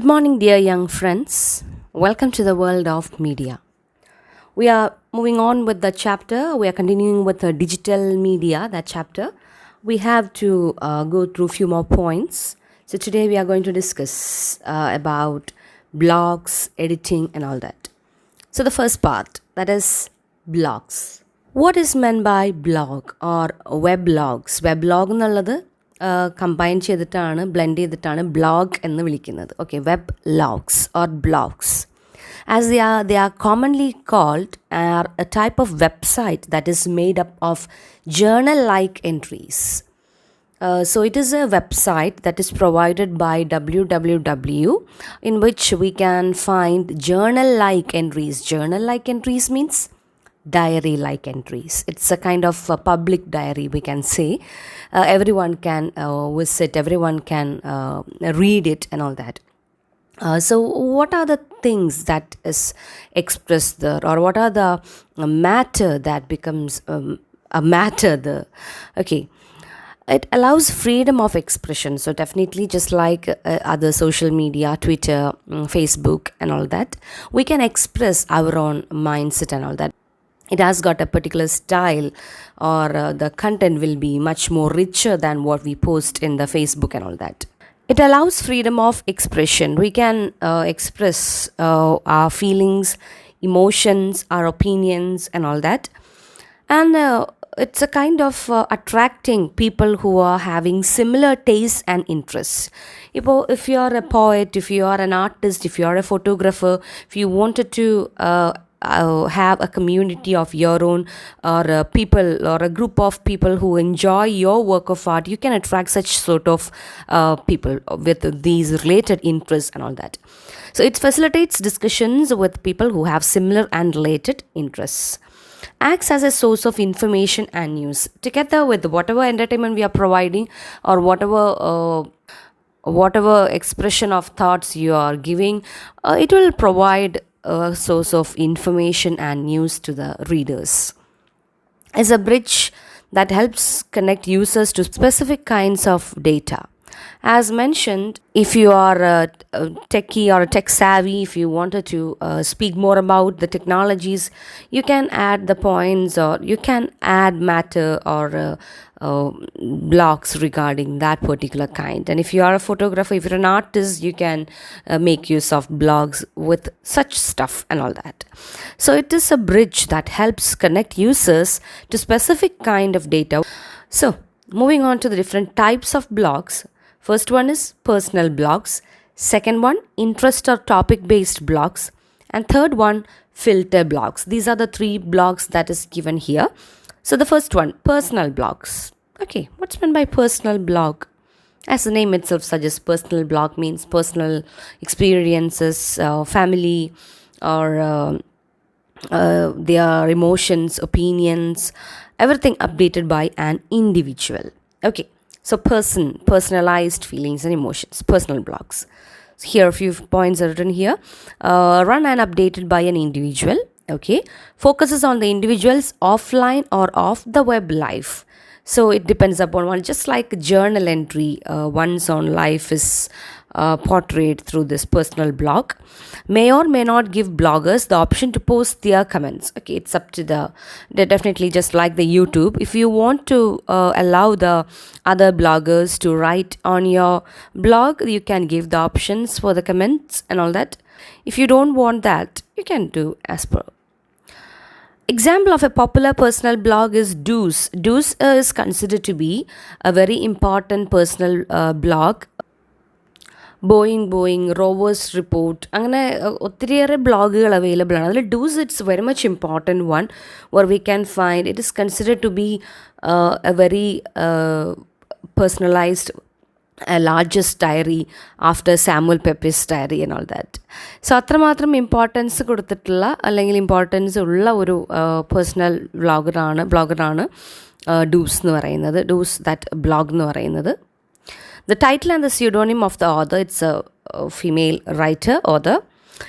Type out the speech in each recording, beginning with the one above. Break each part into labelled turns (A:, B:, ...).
A: morning, dear young friends. Welcome to the world of media. We are moving on with the chapter. We are continuing with the digital media, that chapter. We have to go through a few more points. So, today we are going to discuss about blogs, editing, and all that. So, the first part, that is blogs. What is meant by blog or weblogs? Weblog എന്നുള്ളത് combine ചെയ്തിട്ടാണ് blend ചെയ്തിട്ടാണ് blog എന്ന് വിളിക്കുന്നത്. Okay, web logs or blogs as they are commonly called are a type of website that is made up of journal like entries. So it is a website that is provided by www, in which we can find journal like entries. Journal like entries means diary like entries. It's a kind of a public diary, we can say. Everyone can visit, everyone can read it and all that. So what are the things that is expressed there, or what are the matter that becomes a matter there? Okay, it allows freedom of expression. So definitely, just like other social media, Twitter, Facebook and all that, we can express our own mindset and all that. It has got a particular style, or the content will be much more richer than what we post in the Facebook and all that. It allows freedom of expression. We can express our feelings, emotions, our opinions and all that. And it's a kind of attracting people who are having similar tastes and interests. If you are a poet, if you are an artist, if you are a photographer, if you wanted to have a community of your own, or people, or a group of people who enjoy your work of art, you can attract such sort of people with these related interests and all that. So it facilitates discussions with people who have similar and related interests, acts as a source of information and news together with whatever entertainment we are providing, or whatever expression of thoughts you are giving. It will provide a source of information and news to the readers. As a bridge that helps connect users to specific kinds of data. As mentioned, if you are a techie or a tech savvy, if you wanted to speak more about the technologies, you can add the points, or you can add matter or blogs regarding that particular kind. And if you are a photographer, if you're an artist, you can make use of blogs with such stuff and all that. So it is a bridge that helps connect users to specific kind of data. So moving on to the different types of blogs. First one is personal blogs. Second one, interest or topic based blogs. And third one, filter blogs. These are the three blogs that is given here. So the first one, personal blogs. Okay, what's meant by personal blog? As the name itself suggests, personal blog means personal experiences, family, or their emotions, opinions, everything updated by an individual. Okay, so personalized feelings and emotions, personal blogs. So here a few points are written here. Run and updated by an individual. Okay, focuses on the individual's offline or off the web life. So it depends upon one, just like journal entry, one's own life is portrayed through this personal blog. May or may not give bloggers the option to post their comments. Okay, it's up to they're definitely just like the YouTube. If you want to allow the other bloggers to write on your blog, you can give the options for the comments and all that. If you don't want that, you can do as per. Example of a popular personal blog is Do's. Do's is considered to be a very important personal blog. Boeing, Rovers Report, അങ്ങനെ ഒത്തിരിയേറെ ബ്ലോഗുകൾ available ആണ്. അതിൽ dos it's very much important one, where we can find it is considered to be a very personalized largest diary after Samuel Pepys diary and all that. So അത്രമാത്രം importance കൊടുത്തിട്ടുള്ള, അല്ലെങ്കിൽ importance ഉള്ള ഒരു personal ബ്ലോഗറാണ് dos എന്ന് പറയുന്നത്, dos that blog എന്ന് പറയുന്നത്. The title and the pseudonym of the author, it's a female writer, author.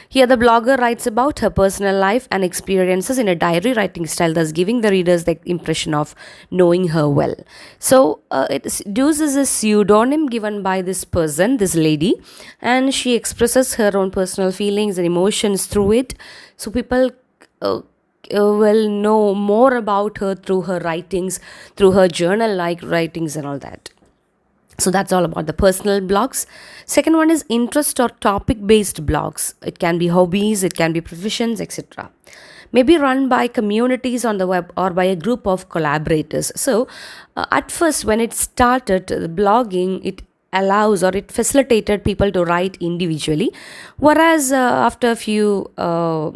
A: Here, the blogger writes about her personal life and experiences in a diary writing style, thus giving the readers the impression of knowing her well. So, it uses a pseudonym given by this person, this lady, and she expresses her own personal feelings and emotions through it. So, people uh, will know more about her through her writings, through her journal like writings, and all that. So that's all about the personal blogs. Second one is interest or topic based blogs. It can be hobbies, it can be professions, etc. Maybe run by communities on the web or by a group of collaborators. So at first, when it started, the blogging, it allows or it facilitated people to write individually, whereas after a few or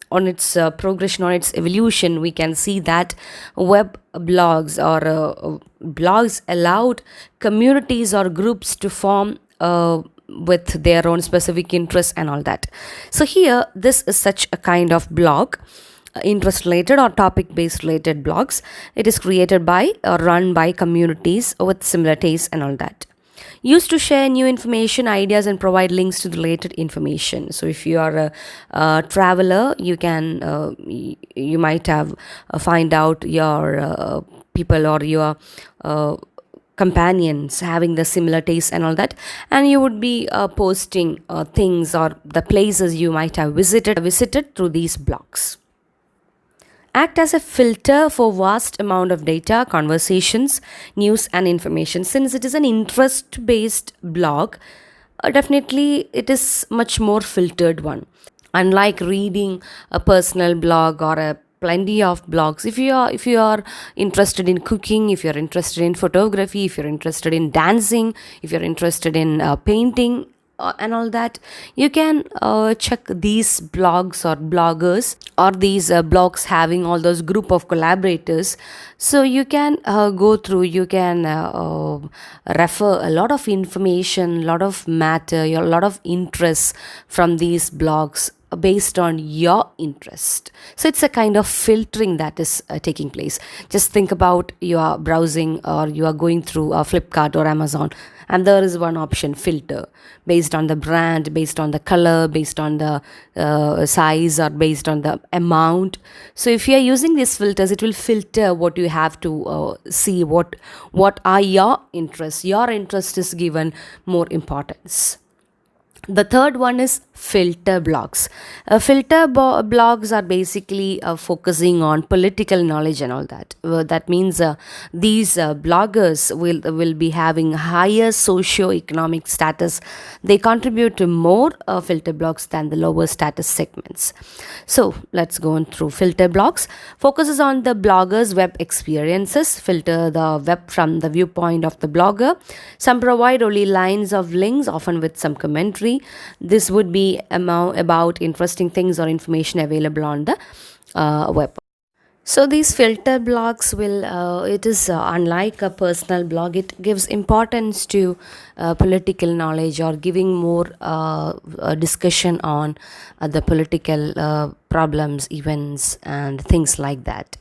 A: on its progression, on its evolution, we can see that web blogs or blogs allowed communities or groups to form with their own specific interests and all that. So here, this is such a kind of blog, interest related or topic based related blogs. It is created by or run by communities with similar tastes and all that, used to share new information, ideas, and provide links to related information. So if you are a traveler, you can you might have find out your people or your companions having the similar tastes and all that, and you would be posting things or the places you might have visited through these blogs. Act as a filter for vast amount of data, conversations, news and information. Since it is an interest based blog, definitely it is much more filtered one, unlike reading a personal blog or a plenty of blogs. If you are interested in cooking, if you're interested in photography, if you're interested in dancing, if you're interested in painting and all that, you can check these blogs or bloggers or these blogs having all those group of collaborators. So you can go through, you can refer a lot of information, lot of matter, a lot of interests from these blogs based on your interest. So it's a kind of filtering that is taking place. Just think about, you are browsing or you are going through Flipkart or Amazon, and there is one option, filter, based on the brand, based on the color, based on the size, or based on the amount. So if you are using these filters, it will filter what you have to see, what are your interests. Your interest is given more importance. The third one is filter blogs. Blogs are basically focusing on political knowledge and all that. That means these bloggers will be having higher socio-economic status. They contribute to more filter blogs than the lower status segments. So let's go on through filter blogs. Focuses on the blogger's web experiences. Filter the web from the viewpoint of the blogger. Some provide only lines of links, often with some commentary. This would be about interesting things or information available on the web. So these filter blogs will, it is unlike a personal blog. It gives importance to political knowledge or giving more discussion on the political problems, events and things like that.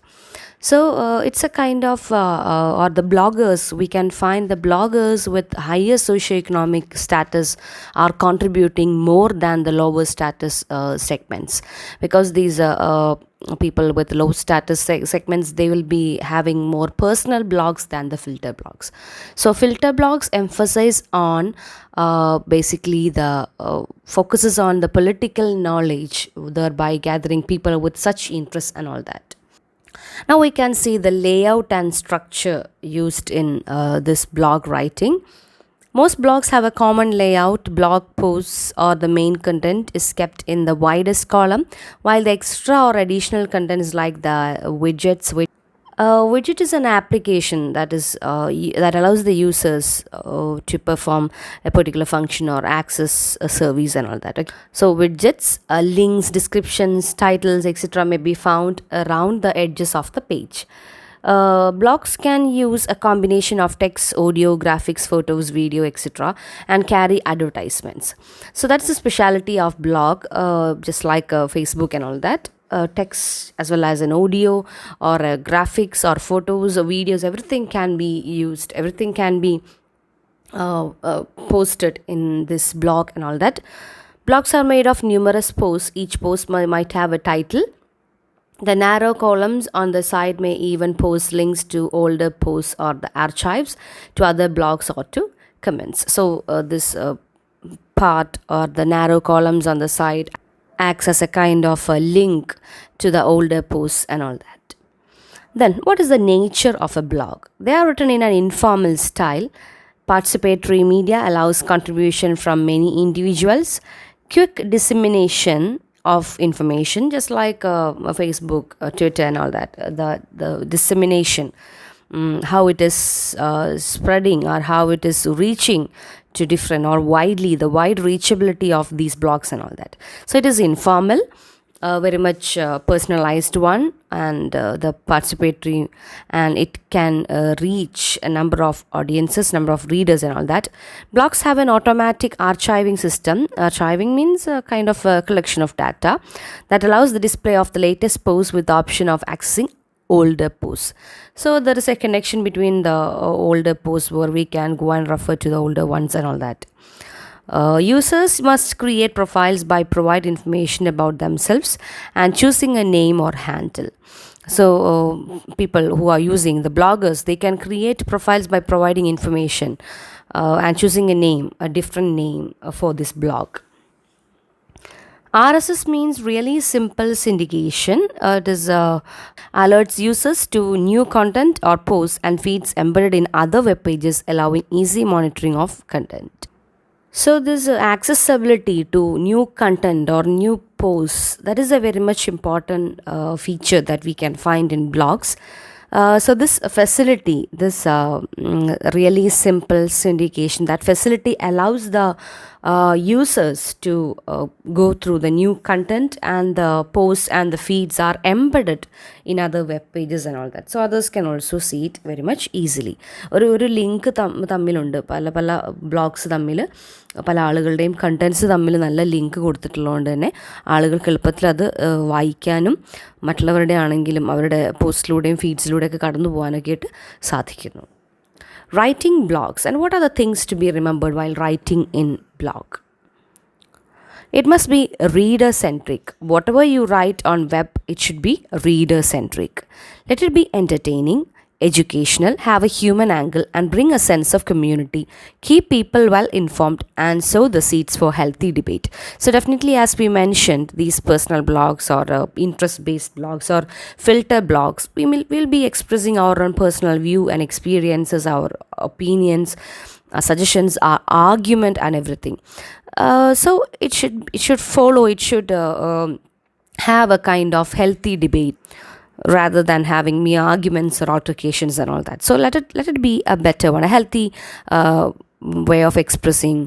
A: So it's a kind of, or the bloggers, we can find the bloggers with higher socioeconomic status are contributing more than the lower status segments, because these people with low status segments, they will be having more personal blogs than the filter blogs. So filter blogs emphasize on basically the focuses on the political knowledge, thereby gathering people with such interests and all that. Now we can see the layout and structure used in this blog writing. Most blogs have a common layout. Blog posts or the main content is kept in the widest column, while the extra or additional content is like the widgets. Widget is an application that that allows the users to perform a particular function or access a service and all that. Okay? So widgets, links, descriptions, titles, etc. may be found around the edges of the page. Blogs can use a combination of text, audio, graphics, photos, video, etc. and carry advertisements. So that's the specialty of blog, just like Facebook and all that. Text as well as an audio or graphics or photos or videos, everything can be used, everything can be posted in this blog and all that. Blogs are made of numerous posts. Each post might have a title. The narrow columns on the side may even post links to older posts or the archives, to other blogs or to comments. So this part or the narrow columns on the side acts as a kind of a link to the older posts and all that. Then, what is the nature of a blog? They are written in an informal style. Participatory media allows contribution from many individuals, quick dissemination of information, just like Facebook, Twitter, and all that. The dissemination, how it is spreading or how it is reaching to different or widely, the wide reachability of these blogs and all that. So it is informal, very much personalized one, and the participatory, and it can reach a number of audiences, number of readers and all that. Blogs have an automatic archiving system. Archiving means a kind of a collection of data that allows the display of the latest posts with the option of accessing older posts. So there is a connection between the older posts where we can go and refer to the older ones and all that. Users must create profiles by providing information about themselves and choosing a name or handle. So people who are using the bloggers, they can create profiles by providing information and choosing a name, a different name for this blog. RSS means really simple syndication. It is alerts users to new content or posts and feeds embedded in other web pages, allowing easy monitoring of content. So this accessibility to new content or new posts, that is a very much important feature that we can find in blogs. So this facility, this really simple syndication, that facility allows the users to go through the new content, and the posts and the feeds are embedded in other web pages and all that. So others can also see it very much easily. ഒരു link തമ്മിലുണ്ട്, പല പല blogs തമ്മിൽ പല ആളുകളുടെയും contents തമ്മിൽ നല്ല link കൊടുത്തിട്ടുള്ളതുകൊണ്ട് തന്നെ ആളുകൾക്ക് എളുപ്പത്തിൽ അത് വായിക്കാനും മറ്റുള്ളവരുടെ ആണെങ്കിലും അവരുടെ പോസ്റ്റിലൂടെയും ഫീഡ്സിലൂടെയൊക്കെ കടന്നു പോകാനൊക്കെ ആയിട്ട് സാധിക്കുന്നു. Writing blogs, and what are the things to be remembered while writing in blog? It must be reader centric. Whatever you write on web, it should be reader centric. Let it be entertaining, educational, have a human angle, and bring a sense of community. Keep people well informed and sow the seeds for healthy debate. So definitely, as we mentioned, these personal blogs or interest-based blogs or filter blogs, we'll be expressing our own personal view and experiences, our opinions, suggestions, our argument, and everything. So it should follow. It should have a kind of healthy debate, rather than having mere arguments or altercations and all that. So let it be a better one, a healthy way of expressing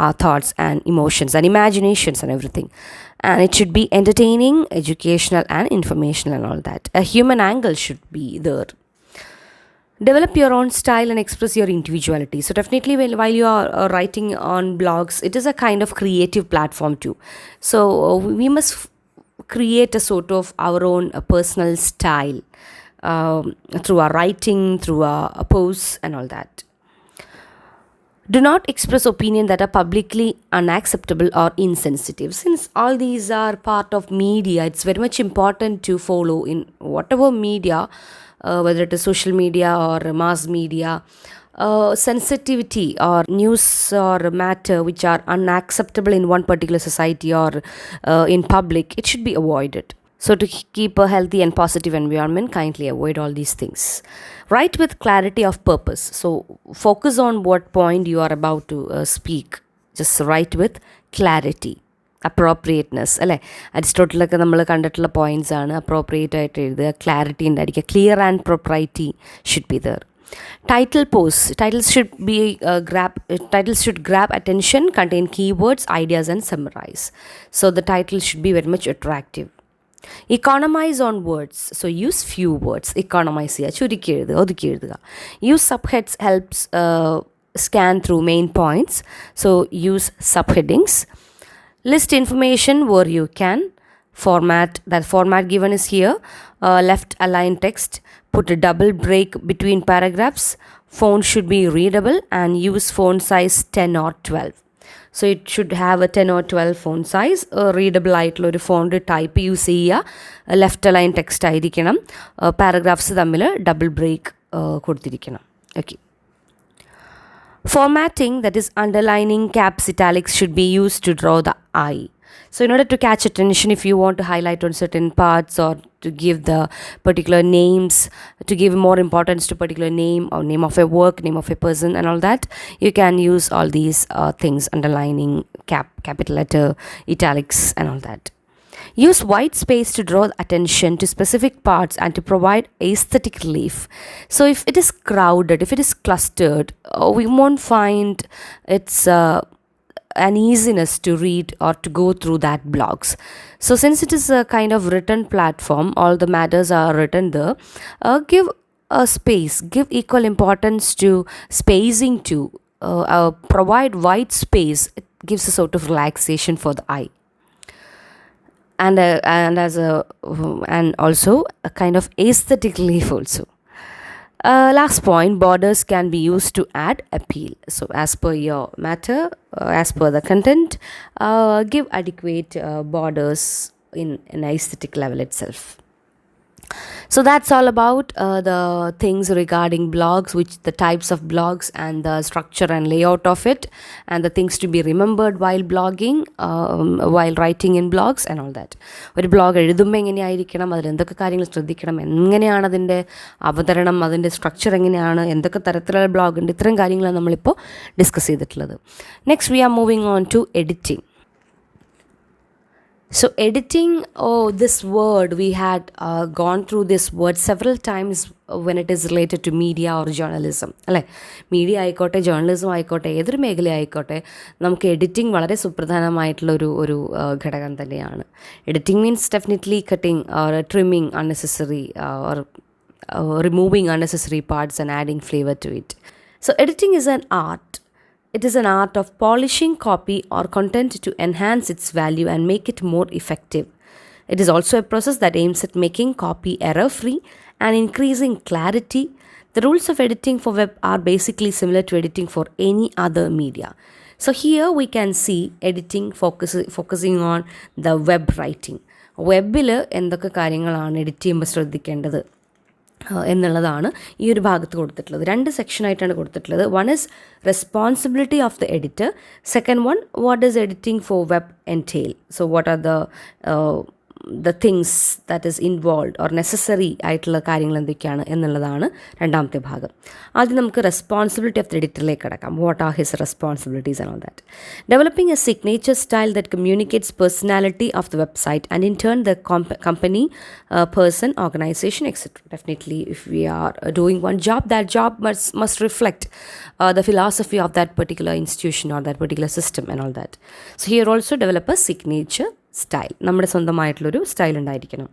A: our thoughts and emotions and imaginations and everything. And it should be entertaining, educational, and informational and all that. A human angle should be there. Develop your own style and express your individuality. So definitely while you are writing on blogs, it is a kind of creative platform too. So we must create a sort of our own personal style through our writing, through our posts and all that. Do not express opinion that are publicly unacceptable or insensitive. Since all these are part of media, it's very much important to follow in whatever media, whether it is social media or mass media, sensitivity or news or matter which are unacceptable in one particular society or in public, it should be avoided. So to keep a healthy and positive environment, kindly avoid all these things. Write with clarity of purpose. So focus on what point you are about to speak. Just write with clarity. Appropriateness അല്ലേ, അരിസ്റ്റോട്ടിലൊക്കെ നമ്മൾ കണ്ടിട്ടുള്ള points ആണ്. Appropriate ആയിട്ട് എഴുതുക, clarity ഉണ്ടായിരിക്കുക, clear and propriety should be there. Title posts. Titles should grab attention, contain keywords, ideas, and summarize. So the title should be very much attractive. Economize on words. So use few words. Economize ചെയ്യുക, ചുരുക്കി എഴുതുക, ഒതുക്കി എഴുതുക. Use subheads helps scan through main points. So use subheadings. List information where you can. That format given is here. Left align text. Put a double break between paragraphs. Font should be readable and use font size 10 or 12. So it should have a 10 or 12 font size. Readable ആയിട്ടുള്ള ഒരു font type use ചെയ്യുക. Left align text ആയിരിക്കണം. Paragraphs തമ്മിൽ double break കൊടുത്തിരിക്കണം. Okay. Formatting, that is underlining, caps, italics, should be used to draw the eye. So in order to catch attention, if you want to highlight on certain parts or to give the particular names, to give more importance to particular name or name of a work, name of a person and all that, you can use all these things: underlining, capital letter, italics and all that. Use white space to draw attention to specific parts and to provide aesthetic relief. So if it is crowded, if it is clustered, we won't find its an easiness to read or to go through that blogs. So since it is a kind of written platform, all the matters are written there, give a space, give equal importance to spacing to provide white space. It gives a sort of relaxation for the eye. And also a kind of aesthetic relief also. Last point, borders can be used to add appeal. So as per your matter, as per the content, give adequate borders in an aesthetic level itself. So that's all about the things regarding blogs, which the types of blogs and the structure and layout of it, and the things to be remembered while blogging, while writing in blogs and all that. ഒരു blog എഴുതുമ്പോൾ എങ്ങനെയായിരിക്കണം, അതിൽ എന്തൊക്കെ കാര്യങ്ങൾ ശ്രദ്ധിക്കണം, എങ്ങനെയാണ് അതിൻ്റെ അവതരണം, അതിൻ്റെ സ്ട്രക്ചർ എങ്ങനെയാണ്, എന്തൊക്കെ തരത്തിലുള്ള ബ്ലോഗ് ഉണ്ട്, ഇത്തരം കാര്യങ്ങളാണ് നമ്മളിപ്പോൾ ഡിസ്കസ് ചെയ്തിട്ടുള്ളത്. Next we are moving on to editing. So editing, this word, we had gone through this word several times when it is related to media or journalism. അല്ലേ, മീഡിയ ആയിക്കോട്ടെ, ജേർണലിസം ആയിക്കോട്ടെ, ഏതൊരു മേഖല ആയിക്കോട്ടെ, നമുക്ക് എഡിറ്റിംഗ് വളരെ സുപ്രധാനമായിട്ടുള്ള ഒരു ഘടകം തന്നെയാണ്. Editing means definitely cutting or trimming unnecessary or removing unnecessary parts and adding flavor to it. So editing is an art. It is an art of polishing copy or content to enhance its value and make it more effective. It is also a process that aims at making copy error-free and increasing clarity. The rules of editing for web are basically similar to editing for any other media. So here we can see editing focusing on the web writing. വെബിൽ എന്തൊക്കെ കാര്യങ്ങളാണ് edit ചെയ്യുമ്പോൾ ശ്രദ്ധിക്കേണ്ടത് എന്നുള്ളതാണ് ഈ ഒരു ഭാഗത്ത് കൊടുത്തിട്ടുള്ളത്. 2 സെക്ഷനായിട്ടാണ് കൊടുത്തിട്ടുള്ളത്. One is responsibility of the editor. Second one, what is editing for web entail. So what are the things that is involved or necessary ആയിട്ടുള്ള കാര്യങ്ങൾ എന്തൊക്കെയാണ് എന്നുള്ളതാണ് രണ്ടാമത്തെ ഭാഗം. ആദ്യം നമുക്ക് റെസ്പോൺസിബിലിറ്റി ഓഫ് ദ എഡിറ്ററിലേക്ക് കടക്കാം. What are his responsibilities and all that. Developing A signature style that communicates personality of the website and in turn the company, person, organization, etc. Definitely if we are doing one job, that job must reflect the philosophy of that particular institution or that particular system and all that. So here also develop a signature style. നമ്മുടെ സ്വന്തമായിട്ടുള്ളൊരു style ഉണ്ടായിരിക്കണം.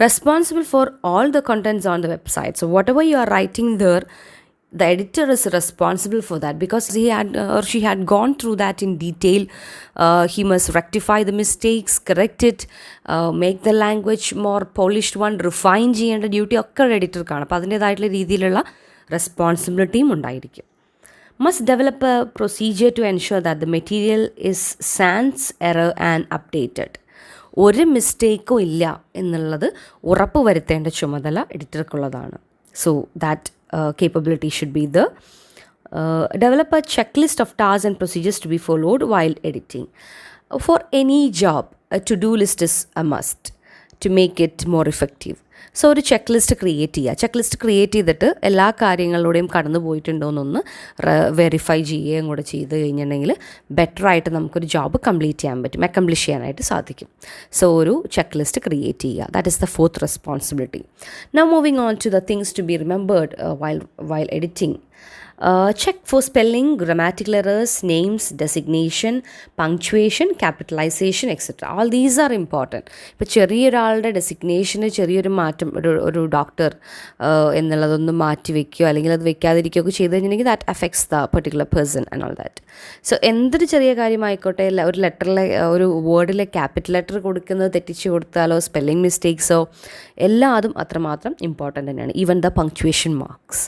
A: Responsible for all the contents on the website. So what ever you are writing there, the editor is responsible for that because he had or she had gone through that in detail. He must rectify the mistakes, correct it, make the language more polished one, refine ചെയ്യേണ്ട duty ഒക്കെ എഡിറ്റർക്കാണ്. അപ്പോൾ അതിൻ്റേതായിട്ടുള്ള രീതിയിലുള്ള റെസ്പോൺസിബിലിറ്റിയും ഉണ്ടായിരിക്കും. Must develop a procedure to ensure that the material is sans error and updated. ഒരു മിസ്റ്റേക്കും ഇല്ല എന്നുള്ളത് ഉറപ്പ് വരുത്തേണ്ട ചുമതല എഡിറ്റർക്കുള്ളതാണ്. So that capability should be the develop a checklist of tasks and procedures to be followed while editing. For any job, a to-do list is a must to make it more effective. So ഒരു check list create ചെയ്യുക. Check list create ചെയ്തിട്ട് എല്ലാ കാര്യങ്ങളിലൂടെയും കടന്നു പോയിട്ടുണ്ടോ എന്നൊന്ന് verify ചെയ്യുകയും കൂടെ ചെയ്ത് കഴിഞ്ഞിട്ടുണ്ടെങ്കിൽ ബെറ്ററായിട്ട് നമുക്കൊരു ജോബ് കംപ്ലീറ്റ് ചെയ്യാൻ പറ്റും, അക്കംപ്ലിഷ് ചെയ്യാനായിട്ട് സാധിക്കും. സോ ഒരു ചെക്ക് ലിസ്റ്റ് ക്രിയേറ്റ് ചെയ്യുക. That is the 4th responsibility. Now moving on to the things to be remembered while editing. Check for spelling, grammatical errors, names, designation, punctuation, capitalization, etc. All these are important. ഇപ്പോൾ ചെറിയൊരാളുടെ ഡെസിഗ്നേഷന് ചെറിയൊരു മാറ്റം, ഒരു doctor എന്നുള്ളതൊന്ന് മാറ്റി വയ്ക്കുകയോ അല്ലെങ്കിൽ അത് വെക്കാതിരിക്കുകയോ ഒക്കെ ചെയ്ത് കഴിഞ്ഞിട്ടുണ്ടെങ്കിൽ that affects the particular person and all that. So എന്തൊരു ചെറിയ കാര്യമായിക്കോട്ടെ, ഒരു ലെറ്ററിലെ ഒരു വേർഡിലെ ക്യാപിറ്റൽ ലെറ്റർ കൊടുക്കുന്നത് തെറ്റിച്ച് കൊടുത്താലോ സ്പെല്ലിംഗ് മിസ്റ്റേക്സോ എല്ലാം അതും അത്രമാത്രം ഇമ്പോർട്ടൻ്റ് തന്നെയാണ്. Even the punctuation marks.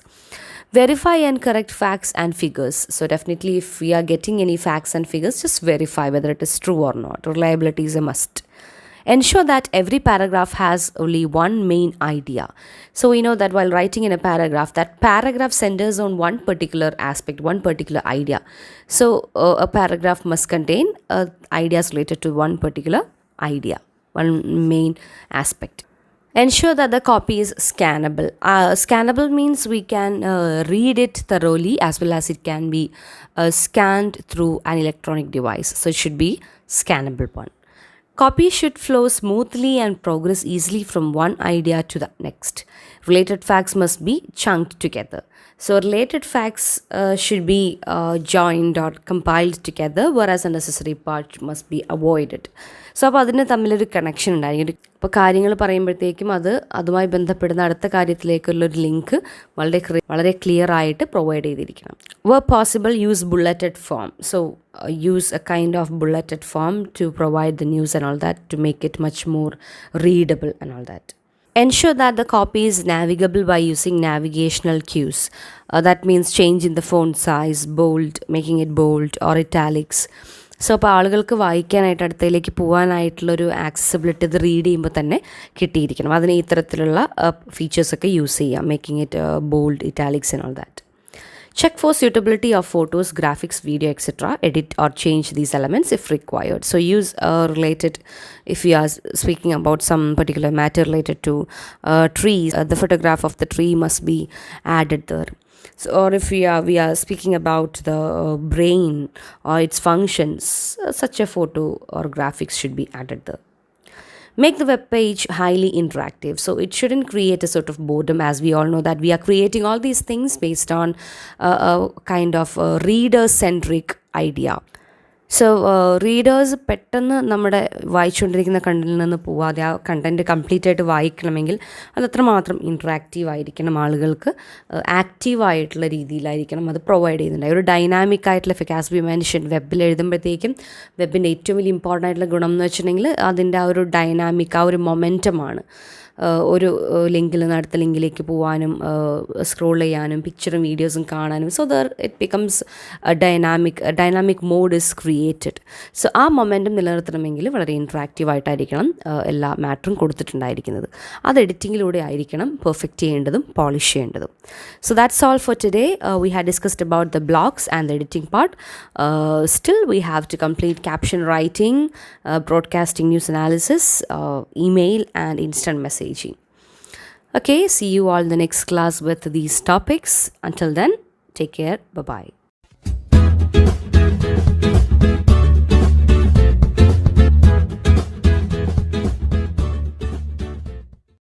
A: Verify and correct facts and figures. So definitely if we are getting any facts and figures, just verify whether it is true or not. Reliability is a must. Ensure that every paragraph has only one main idea. So we know that while writing in a paragraph, that paragraph centers on one particular aspect, one particular idea. So a paragraph must contain ideas related to one particular idea, one main aspect. Ensure that the copy is scannable. Scannable means we can read it thoroughly, as well as it can be scanned through an electronic device. So it should be scannable one. Copy should flow smoothly and progress easily from one idea to the next. Related facts must be chunked together. So related facts should be joined or compiled together, whereas unnecessary part must be avoided. So അപ്പോൾ അതിന് തമ്മിലൊരു connection ഉണ്ടായിരിക്കും. ഇപ്പോൾ കാര്യങ്ങൾ പറയുമ്പോഴത്തേക്കും അതുമായി ബന്ധപ്പെടുന്ന അടുത്ത കാര്യത്തിലേക്കുള്ളൊരു ലിങ്ക് വളരെ ക്ലിയർ ആയിട്ട് പ്രൊവൈഡ് ചെയ്തിരിക്കണം. Where possible, use bulleted form. So use a kind of bulleted form to provide the news and all that, to make it much more readable and all that. Ensure that the copy is navigable by using navigational cues. That means changing the font size, bold, making it bold, or italics. So അപ്പോൾ ആളുകൾക്ക് വായിക്കാനായിട്ട് അടുത്തയിലേക്ക് പോകാനായിട്ടുള്ളൊരു accessibility ഇത് read ചെയ്യുമ്പോൾ തന്നെ കിട്ടിയിരിക്കണം. അതിന് ഇത്തരത്തിലുള്ള ഫീച്ചേഴ്സൊക്കെ use ചെയ്യാം, making it bold, italics and all that. Check for suitability of photos, graphics, video, etc. Edit or change these elements if required. So use related, if we are speaking about some particular matter related to trees, the photograph of the tree must be added there. So, or if we are speaking about the brain or its functions, such a photo or graphics should be added there. Make the web page highly interactive. So it shouldn't create a sort of boredom, as we all know that we are creating all these things based on a kind of a reader-centric idea. So readers പെട്ടെന്ന് നമ്മുടെ വായിച്ചുകൊണ്ടിരിക്കുന്ന കണ്ടന്റിൽ നിന്ന് പോവാതെ ആ content complete ആയിട്ട് വായിക്കണമെങ്കിൽ അതത്രമാത്രം interactive ആയിരിക്കണം, ആളുകൾക്ക് ആക്റ്റീവായിട്ടുള്ള രീതിയിലായിരിക്കണം അത് provide ചെയ്യുന്നുണ്ടായി. ഒരു ഡൈനാമിക് ആയിട്ടുള്ള ആസ് വി മെൻഷൻ വെബിൽ എഴുതുമ്പോഴത്തേക്കും വെബിൻ്റെ ഏറ്റവും വലിയ ഇമ്പോർട്ടൻ്റ് ആയിട്ടുള്ള ഗുണം എന്ന് വെച്ചിട്ടുണ്ടെങ്കിൽ അതിൻ്റെ ആ ഒരു ഡൈനാമിക്, ആ ഒരു മൊമെൻറ്റമാണ്. ഒരു ലിങ്കിൽ നിന്ന് അടുത്ത ലിങ്കിലേക്ക് പോകാനും സ്ക്രോൾ ചെയ്യാനും പിക്ചറും വീഡിയോസും കാണാനും. So it becomes dynamic mode is created. So ആ മൊമെൻറ്റം നിലനിർത്തണമെങ്കിൽ വളരെ ഇൻട്രാക്റ്റീവ് ആയിട്ടായിരിക്കണം എല്ലാ മാറ്ററും കൊടുത്തിട്ടുണ്ടായിരിക്കുന്നത്. അത് എഡിറ്റിങ്ങിലൂടെ ആയിരിക്കണം പെർഫെക്റ്റ് ചെയ്യേണ്ടതും പോളിഷ് ചെയ്യേണ്ടതും. So that's all for today. We have discussed about the blogs and the editing part. Still we have to complete caption writing, broadcasting news analysis, email and instant messaging. Okay, see you all in the next class with these topics. Until then, take care. Bye-bye.